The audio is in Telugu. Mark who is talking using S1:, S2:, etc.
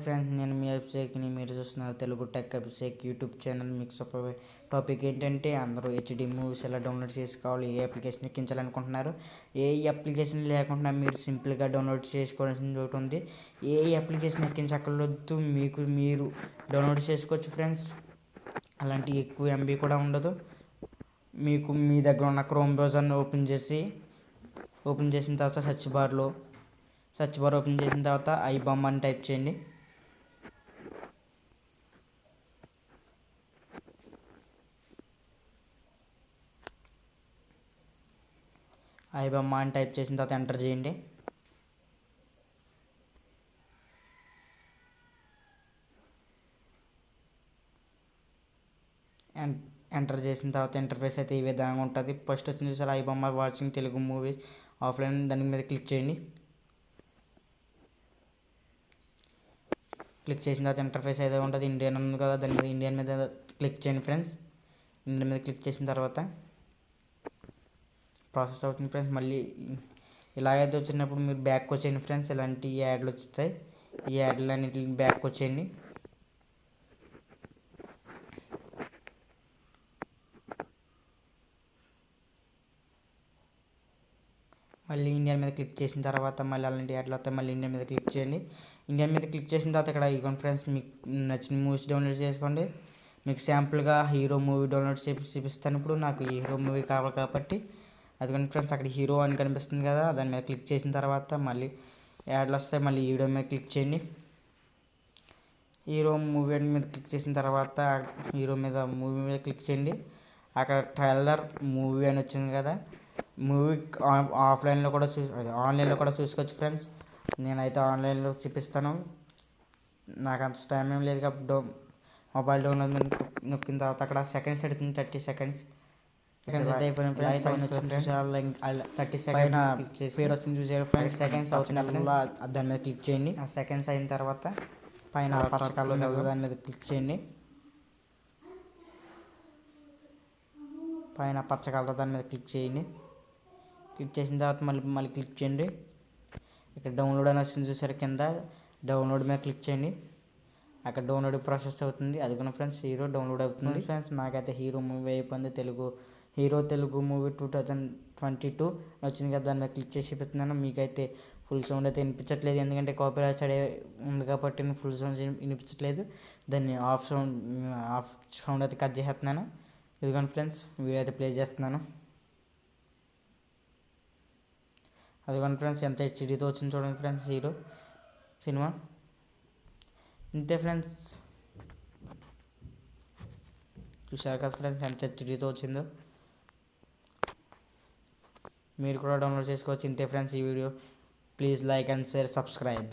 S1: ఫ్రెండ్స్, నేను మీ అభిషేక్ని. మీరు చూస్తున్నారు Telugu tech Abhishek YouTube channel. మీకు సూపర్ టాపిక్ ఏంటంటే, అందరూ హెచ్డి మూవీస్ ఎలా డౌన్లోడ్ చేసుకోవాలి, ఏ అప్లికేషన్ ఎక్కించాలనుకుంటున్నారు. ఏ అప్లికేషన్ లేకుండా మీరు సింపుల్గా డౌన్లోడ్ చేసుకోవాల్సిన ఒకటి ఉంది. ఏ అప్లికేషన్ ఎక్కించక్కర్లేదు, మీరు డౌన్లోడ్ చేసుకోవచ్చు ఫ్రెండ్స్. అలాంటి ఎక్కువ ఎంబీ కూడా ఉండదు. మీకు మీ దగ్గర ఉన్న క్రోమ్ బ్రౌజర్ని ఓపెన్ చేసిన తర్వాత సెర్చ్ బార్ ఓపెన్ చేసిన తర్వాత ఐబామ్ అని టైప్ చేయండి. ఐబామ్ అని టైప్ చేసిన తర్వాత ఎంటర్ చేయండి. ఎంటర్ చేసిన తర్వాత ఇంటర్ఫేస్ అయితే ఈ విధంగా ఉంటుంది. ఫస్ట్ వచ్చిన చూసారు ఐబామ్ వాచింగ్ తెలుగు మూవీస్ ఆఫ్లైన్, దాని మీద క్లిక్ చేయండి. క్లిక్ చేసిన తర్వాత ఇంటర్ఫేస్ అయితే ఉంటుంది. ఇండియన్ ఉంది కదా, దాని మీద ఇండియన్ మీద క్లిక్ చేయండి ఫ్రెండ్స్. ఇండియన్ మీద క్లిక్ చేసిన తర్వాత ప్రాసెస్ అవుతుంది ఫ్రెండ్స్. మళ్ళీ ఇలాగైతే వచ్చినప్పుడు మీరు బ్యాక్ వచ్చేయండి ఫ్రెండ్స్. ఇలాంటి యాడ్లు వచ్చాయి, ఈ యాడ్లు అన్నింటిని బ్యాక్ వచ్చేయండి. మళ్ళీ ఇండియన్ మీద క్లిక్ చేసిన తర్వాత మళ్ళీ అలాంటి యాడ్లు వస్తాయి. మళ్ళీ ఇండియన్ మీద క్లిక్ చేయండి. ఇండియన్ మీద క్లిక్ చేసిన తర్వాత ఇక్కడ ఇగోండి ఫ్రెండ్స్, మీకు నచ్చిన మూవీస్ డౌన్లోడ్ చేసుకోండి. మీకు శాంపుల్గా హీరో మూవీ డౌన్లోడ్ చూపిస్తాను. ఇప్పుడు నాకు ఈ హీరో మూవీ కావాలి కాబట్టి అదిగోండి ఫ్రెండ్స్, అక్కడ హీరో అని కనిపిస్తుంది కదా, దాని మీద క్లిక్ చేసిన తర్వాత మళ్ళీ యాడ్లు వస్తాయి. మళ్ళీ హీరో మీద క్లిక్ చేయండి. హీరో మూవీ మీద క్లిక్ చేసిన తర్వాత మూవీ మీద క్లిక్ చేయండి. అక్కడ ట్రైలర్ మూవీ అని వచ్చింది కదా, మూవీ ఆన్లైన్లో కూడా చూసుకోవచ్చు ఫ్రెండ్స్. నేనైతే ఆన్లైన్లో చూపిస్తాను. నాకు అంత టైం ఏం లేదు కాబట్టి మొబైల్ డౌన్లోడ్ మీద నొక్కిన తర్వాత అక్కడ సెకండ్స్ అడుగుతుంది, 30 సెకండ్స్. 30 సెకండ్స్ పేరు వస్తుంది చూసారు ఫ్రెండ్స్. సెకండ్స్ అవుతున్నప్పుడు దాని మీద క్లిక్ చేయండి. ఆ సెకండ్స్ అయిన తర్వాత పైన పచ్చ కలర్ దాని మీద క్లిక్ చేయండి. పైన పచ్చ కలర్ దాని మీద క్లిక్ చేయండి. క్లిక్ చేసిన తర్వాత మళ్ళీ క్లిక్ చేయండి. ఇక్కడ డౌన్లోడ్ అని వస్తుంది చూసారు కింద, డౌన్లోడ్ మీద క్లిక్ చేయండి. అక్కడ డౌన్లోడ్ ప్రాసెస్ అవుతుంది. అది కూడా ఫ్రెండ్స్ హీరో డౌన్లోడ్ అవుతుంది ఫ్రెండ్స్. నాకైతే హీరో మూవీ అయిపోయింది. తెలుగు మూవీ 2022 వచ్చింది కదా, దాని మీద క్లిక్ చేసి పెడుతున్నాను. మీకైతే ఫుల్ సౌండ్ అయితే వినిపించట్లేదు, ఎందుకంటే కాపీరైట్ సైడ్ ఉంది కాబట్టి ఫుల్ సౌండ్ వినిపించట్లేదు. దాన్ని ఆఫ్ సౌండ్ అయితే కట్ చేసేస్తున్నాను. ఇదిగోండి ఫ్రెండ్స్, వీడియో అయితే ప్లే చేస్తున్నాను. అదిగోండి ఫ్రెండ్స్, ఎంత హెచ్డీతో వచ్చింది చూడండి ఫ్రెండ్స్ హీరో సినిమా. ఇంతే ఫ్రెండ్స్, చూసారు కదా ఫ్రెండ్స్ ఎంత హెచ్డీతో వచ్చిందో. మీరు కూడా డౌన్లోడ్ చేసుకోవచ్చు. ఇంతే ఫ్రెండ్స్ ఈ video. Please like and share, subscribe.